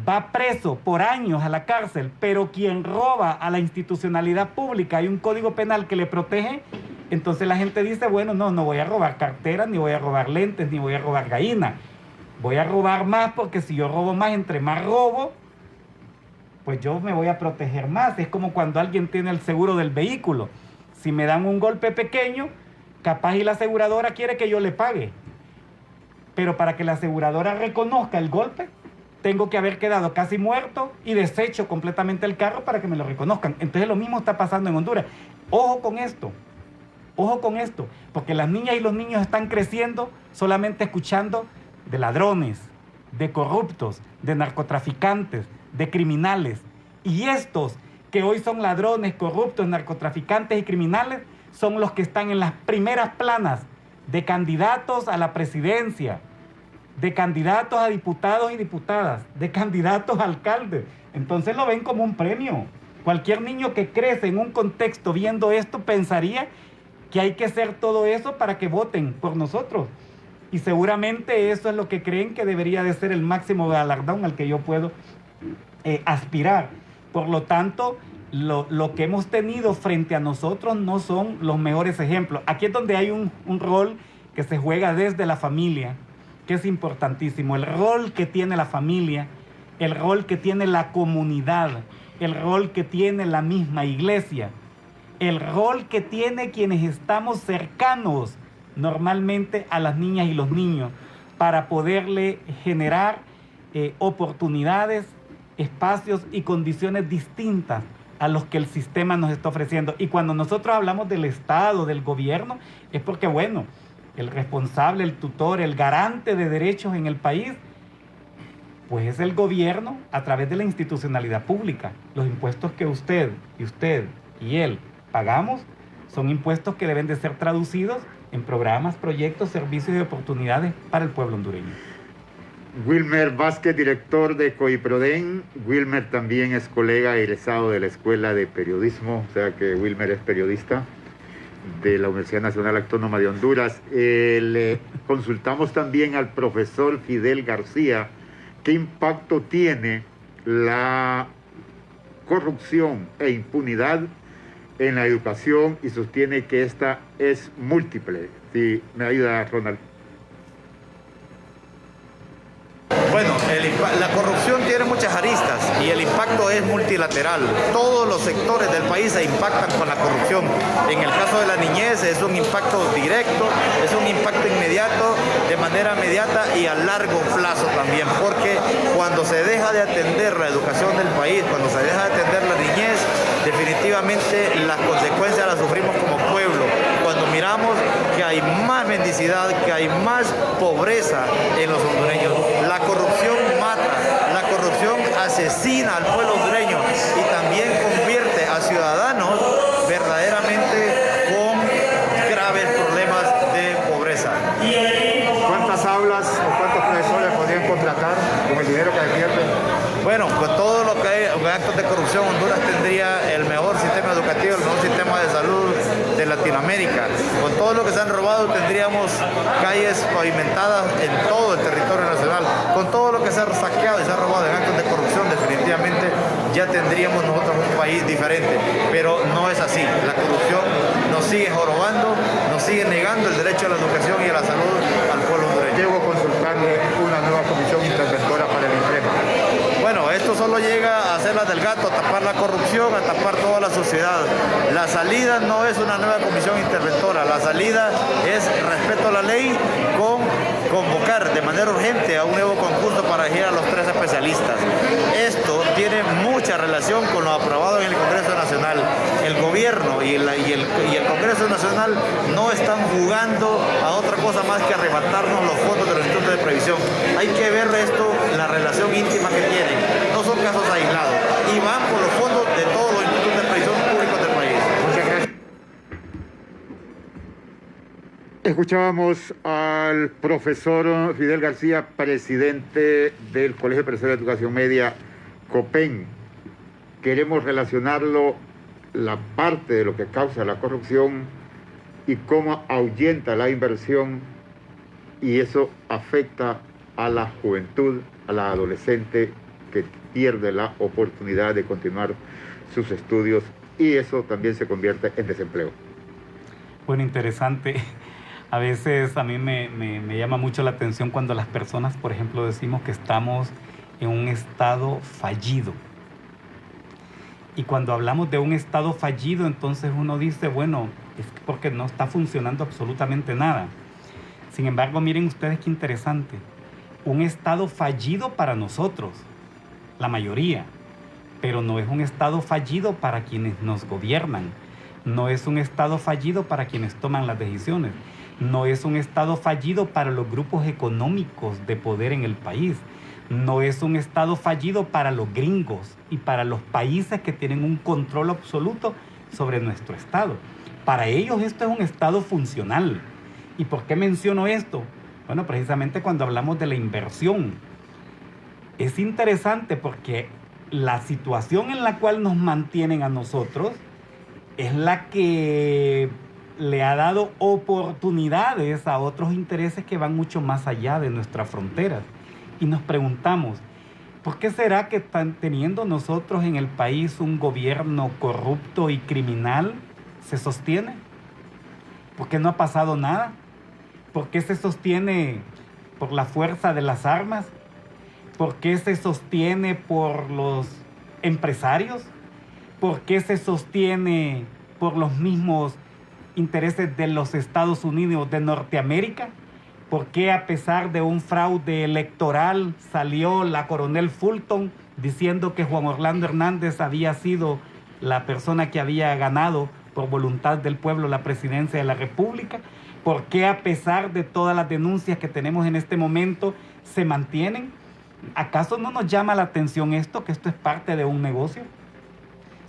va preso por años a la cárcel, pero quien roba a la institucionalidad pública hay un código penal que le protege, entonces la gente dice, bueno, no voy a robar carteras, ni voy a robar lentes, ni voy a robar gallina. Voy a robar más porque si yo robo más, entre más robo, pues yo me voy a proteger más. Es como cuando alguien tiene el seguro del vehículo. Si me dan un golpe pequeño, capaz y la aseguradora quiere que yo le pague. Pero para que la aseguradora reconozca el golpe, tengo que haber quedado casi muerto y deshecho completamente el carro para que me lo reconozcan. Entonces lo mismo está pasando en Honduras. Ojo con esto, porque las niñas y los niños están creciendo solamente escuchando de ladrones, de corruptos, de narcotraficantes, de criminales. Y estos que hoy son ladrones, corruptos, narcotraficantes y criminales son los que están en las primeras planas de candidatos a la presidencia, de candidatos a diputados y diputadas, de candidatos a alcaldes. Entonces lo ven como un premio. Cualquier niño que crece en un contexto viendo esto pensaría que hay que hacer todo eso para que voten por nosotros. Y seguramente eso es lo que creen que debería de ser el máximo galardón al que yo puedo aspirar. Por lo tanto, lo que hemos tenido frente a nosotros no son los mejores ejemplos. Aquí es donde hay un rol que se juega desde la familia, que es importantísimo. El rol que tiene la familia, el rol que tiene la comunidad, el rol que tiene la misma iglesia, el rol que tiene quienes estamos cercanos normalmente a las niñas y los niños para poderle generar oportunidades, espacios y condiciones distintas a los que el sistema nos está ofreciendo. Y cuando nosotros hablamos del Estado, del gobierno, es porque, bueno, el responsable, el tutor, el garante de derechos en el país, pues es el gobierno a través de la institucionalidad pública. Los impuestos que usted y él pagamos son impuestos que deben de ser traducidos en programas, proyectos, servicios y oportunidades para el pueblo hondureño. Wilmer Vázquez, director de COIPRODEN. Wilmer también es colega egresado de la Escuela de Periodismo, o sea que Wilmer es periodista de la Universidad Nacional Autónoma de Honduras. Le consultamos también al profesor Fidel García qué impacto tiene la corrupción e impunidad en la educación y sostiene que esta es múltiple. Si me ayuda, Ronald. Bueno, la corrupción tiene muchas aristas y el impacto es multilateral. Todos los sectores del país se impactan con la corrupción. En el caso de la niñez es un impacto directo, es un impacto inmediato, de manera inmediata y a largo plazo también, porque cuando se deja de atender la educación del país, cuando se deja de atender la niñez, definitivamente las consecuencias las sufrimos como pueblo. Cuando miramos que hay más mendicidad, que hay más pobreza en los hondureños, la corrupción mata, la corrupción asesina al pueblo hondureño y también convierte a ciudadanos verdaderamente con graves problemas de pobreza. ¿Cuántas aulas o cuántos profesores podrían contratar con el dinero que invierten? Bueno, con todo lo que hay actos de corrupción, Honduras tendría el mejor sistema educativo, el mejor sistema de salud de Latinoamérica. Con todo lo que se han robado tendríamos calles pavimentadas en todo el territorio nacional. Con todo lo que se ha saqueado y se ha robado en actos de corrupción, definitivamente ya tendríamos nosotros un país diferente. Pero no es así. La corrupción nos sigue jorobando, nos sigue negando el derecho a la educación y a la salud al pueblo hondureño. Llego a consultarle una nueva comisión interventora para el INPREMA. Bueno, esto solo llega a hacer las del gato, a tapar la corrupción, a tapar toda la sociedad. La salida no es una nueva comisión interventora, la salida es respeto a la ley con convocar de manera urgente a un nuevo concurso para elegir a los 3 especialistas. Esto tiene mucha relación con lo aprobado en el Congreso Nacional. El gobierno y el Congreso Nacional no están jugando a otra cosa más que arrebatarnos los fondos de los institutos de previsión. Hay que ver esto, la relación íntima que tienen. No son casos aislados y van por los fondos de todos los institutos de previsión públicos del país. Muchas gracias. Escuchábamos al profesor Fidel García, presidente del Colegio Empresarial de Educación Media, COPEN. Queremos relacionarlo, la parte de lo que causa la corrupción y cómo ahuyenta la inversión, y eso afecta a la juventud, a la adolescente que pierde la oportunidad de continuar sus estudios, y eso también se convierte en desempleo. Bueno, interesante. A veces a mí me llama mucho la atención cuando las personas, por ejemplo, decimos que estamos en un estado fallido. Y cuando hablamos de un estado fallido, entonces uno dice, bueno, es porque no está funcionando absolutamente nada. Sin embargo, miren ustedes qué interesante. Un estado fallido para nosotros, la mayoría, pero no es un estado fallido para quienes nos gobiernan. No es un estado fallido para quienes toman las decisiones. No es un estado fallido para los grupos económicos de poder en el país. No es un estado fallido para los gringos y para los países que tienen un control absoluto sobre nuestro estado. Para ellos esto es un estado funcional. ¿Y por qué menciono esto? Bueno, precisamente cuando hablamos de la inversión. Es interesante porque la situación en la cual nos mantienen a nosotros es la que le ha dado oportunidades a otros intereses que van mucho más allá de nuestras fronteras. Y nos preguntamos, ¿por qué será que están teniendo nosotros en el país un gobierno corrupto y criminal se sostiene? ¿Por qué no ha pasado nada? ¿Por qué se sostiene por la fuerza de las armas? ¿Por qué se sostiene por los empresarios? ¿Por qué se sostiene por los mismos intereses de los Estados Unidos de Norteamérica? ¿Por qué a pesar de un fraude electoral salió la coronel Fulton diciendo que Juan Orlando Hernández había sido la persona que había ganado por voluntad del pueblo la presidencia de la República? ¿Por qué a pesar de todas las denuncias que tenemos en este momento se mantienen? ¿Acaso no nos llama la atención esto, que esto es parte de un negocio?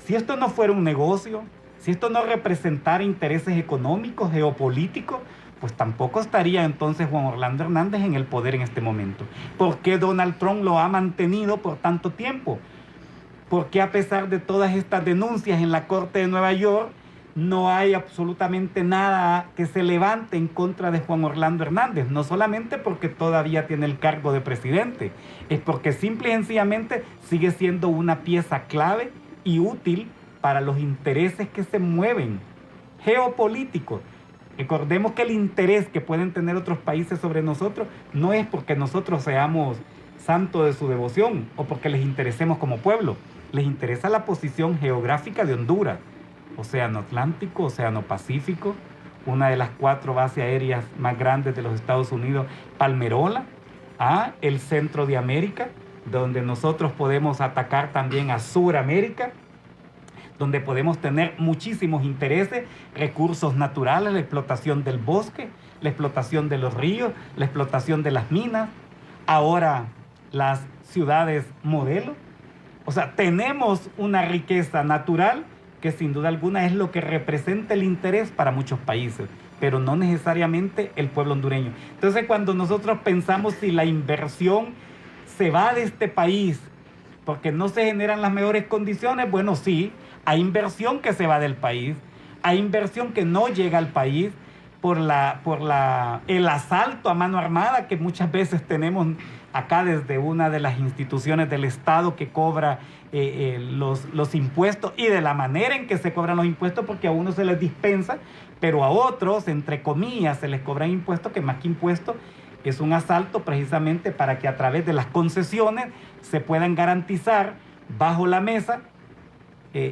Si esto no fuera un negocio, si esto no representara intereses económicos, geopolíticos, pues tampoco estaría entonces Juan Orlando Hernández en el poder en este momento. ¿Por qué Donald Trump lo ha mantenido por tanto tiempo? ¿Por qué a pesar de todas estas denuncias en la Corte de Nueva York no hay absolutamente nada que se levante en contra de Juan Orlando Hernández? No solamente porque todavía tiene el cargo de presidente, es porque simple y sencillamente sigue siendo una pieza clave y útil para los intereses que se mueven, geopolíticos. Recordemos que el interés que pueden tener otros países sobre nosotros no es porque nosotros seamos santo de su devoción o porque les interesemos como pueblo. Les interesa la posición geográfica de Honduras, Océano Atlántico, Océano Pacífico, una de las 4 bases aéreas más grandes de los Estados Unidos, Palmerola, el centro de América, donde nosotros podemos atacar también a Suramérica, donde podemos tener muchísimos intereses, recursos naturales, la explotación del bosque, la explotación de los ríos, la explotación de las minas, ahora las ciudades modelo. O sea, tenemos una riqueza natural que sin duda alguna es lo que representa el interés para muchos países, pero no necesariamente el pueblo hondureño. Entonces, cuando nosotros pensamos si la inversión se va de este país porque no se generan las mejores condiciones, bueno, sí, hay inversión que se va del país, hay inversión que no llega al país por el asalto a mano armada que muchas veces tenemos acá desde una de las instituciones del Estado que cobra los impuestos y de la manera en que se cobran los impuestos, porque a unos se les dispensa, pero a otros, entre comillas, se les cobran impuestos que más que impuestos es un asalto precisamente para que a través de las concesiones se puedan garantizar bajo la mesa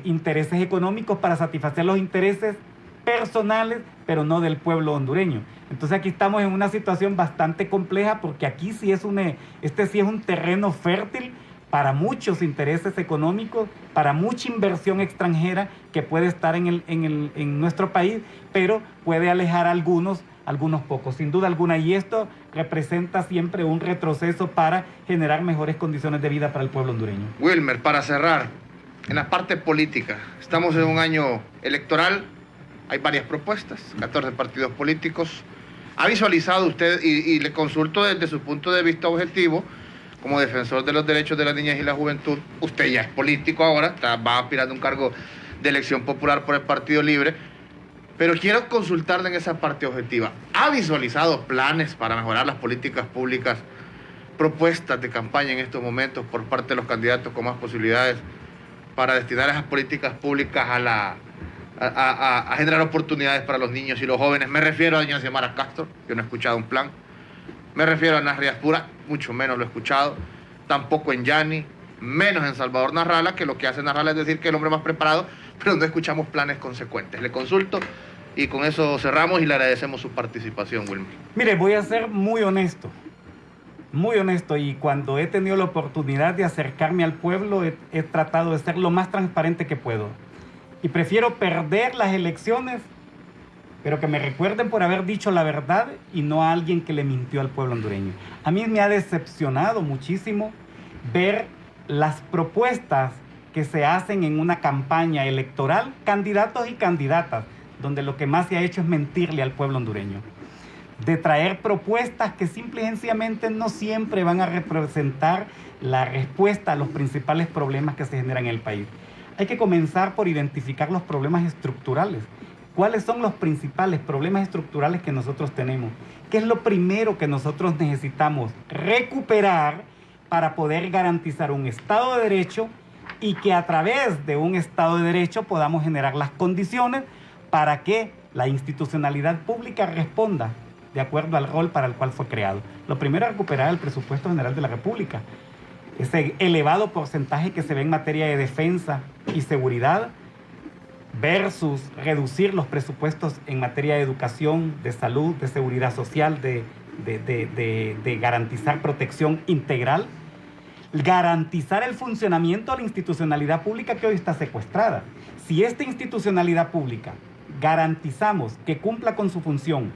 intereses económicos para satisfacer los intereses personales, pero no del pueblo hondureño. Entonces aquí estamos en una situación bastante compleja porque aquí sí es un terreno fértil para muchos intereses económicos, para mucha inversión extranjera que puede estar en nuestro país, pero puede alejar a algunos pocos, sin duda alguna. Y esto representa siempre un retroceso para generar mejores condiciones de vida para el pueblo hondureño. Wilmer, para cerrar, en la parte política, estamos en un año electoral, hay varias propuestas, 14 partidos políticos. ¿Ha visualizado usted, y le consulto desde su punto de vista objetivo, como defensor de los derechos de la niñez y la juventud, usted ya es político ahora, va aspirando a un cargo de elección popular por el Partido Libre, pero quiero consultarle en esa parte objetiva. ¿Ha visualizado planes para mejorar las políticas públicas, propuestas de campaña en estos momentos por parte de los candidatos con más posibilidades para destinar esas políticas públicas a generar oportunidades para los niños y los jóvenes? Me refiero a doña Xiomara Castro, yo no he escuchado un plan. Me refiero a Nasri Aspura, mucho menos lo he escuchado. Tampoco en Yani, menos en Salvador Narrala, que lo que hace Narrala es decir que es el hombre más preparado, pero no escuchamos planes consecuentes. Le consulto y con eso cerramos y le agradecemos su participación, Wilmer. Mire, voy a ser muy honesto, y cuando he tenido la oportunidad de acercarme al pueblo, he tratado de ser lo más transparente que puedo. Y prefiero perder las elecciones, pero que me recuerden por haber dicho la verdad y no a alguien que le mintió al pueblo hondureño. A mí me ha decepcionado muchísimo ver las propuestas que se hacen en una campaña electoral, candidatos y candidatas, donde lo que más se ha hecho es mentirle al pueblo hondureño. De traer propuestas que simple y sencillamente no siempre van a representar la respuesta a los principales problemas que se generan en el país. Hay que comenzar por identificar los problemas estructurales. ¿Cuáles son los principales problemas estructurales que nosotros tenemos? ¿Qué es lo primero que nosotros necesitamos recuperar para poder garantizar un Estado de Derecho y que a través de un Estado de Derecho podamos generar las condiciones para que la institucionalidad pública responda de acuerdo al rol para el cual fue creado? Lo primero es recuperar el presupuesto general de la República. Ese elevado porcentaje que se ve en materia de defensa y seguridad versus reducir los presupuestos en materia de educación, de salud, de seguridad social, de garantizar protección integral, garantizar el funcionamiento de la institucionalidad pública que hoy está secuestrada. Si esta institucionalidad pública garantizamos que cumpla con su función,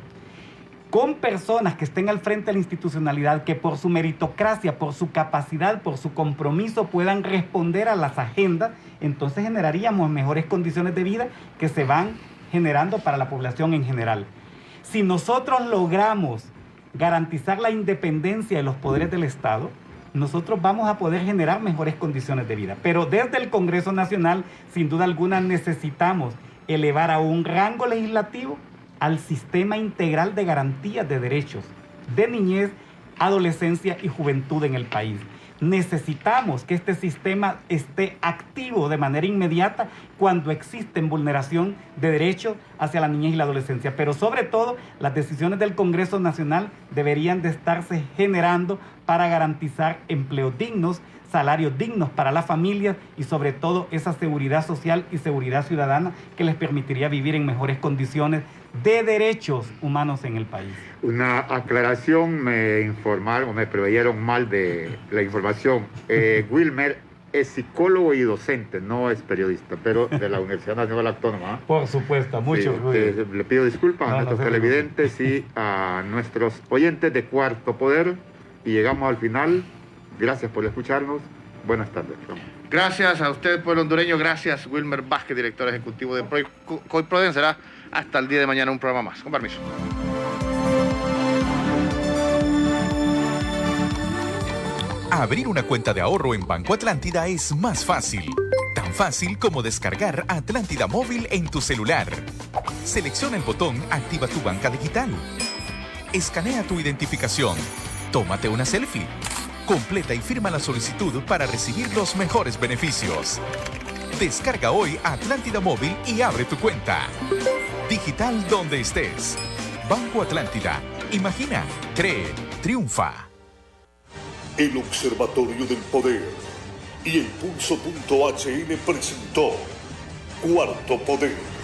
con personas que estén al frente de la institucionalidad, que por su meritocracia, por su capacidad, por su compromiso puedan responder a las agendas, entonces generaríamos mejores condiciones de vida que se van generando para la población en general. Si nosotros logramos garantizar la independencia de los poderes del Estado, nosotros vamos a poder generar mejores condiciones de vida. Pero desde el Congreso Nacional, sin duda alguna, necesitamos elevar a un rango legislativo al sistema integral de garantías de derechos de niñez, adolescencia y juventud en el país. Necesitamos que este sistema esté activo de manera inmediata cuando existen vulneración de derechos hacia la niñez y la adolescencia. Pero sobre todo, las decisiones del Congreso Nacional deberían de estarse generando para garantizar empleos dignos, salarios dignos para las familias y sobre todo esa seguridad social y seguridad ciudadana que les permitiría vivir en mejores condiciones de derechos humanos en el país. Una aclaración, me informaron, me preveyeron mal de la información. Wilmer es psicólogo y docente, no es periodista, pero de la Universidad Nacional Autónoma. Por supuesto, mucho sí, le pido disculpas a nuestros televidentes y a nuestros oyentes de Cuarto Poder. Y llegamos al final. Gracias por escucharnos. Buenas tardes. Gracias a usted, pueblo hondureño. Gracias, Wilmer Vázquez, director ejecutivo de COIPRODEN. Será hasta el día de mañana un programa más. Con permiso. Abrir una cuenta de ahorro en Banco Atlántida es más fácil. Tan fácil como descargar Atlántida Móvil en tu celular. Selecciona el botón Activa tu banca digital. Escanea tu identificación. Tómate una selfie. Completa y firma la solicitud para recibir los mejores beneficios. Descarga hoy Atlántida Móvil y abre tu cuenta. Digital donde estés. Banco Atlántida. Imagina, cree, triunfa. El Observatorio del Poder y el Pulso.hn presentó Cuarto Poder.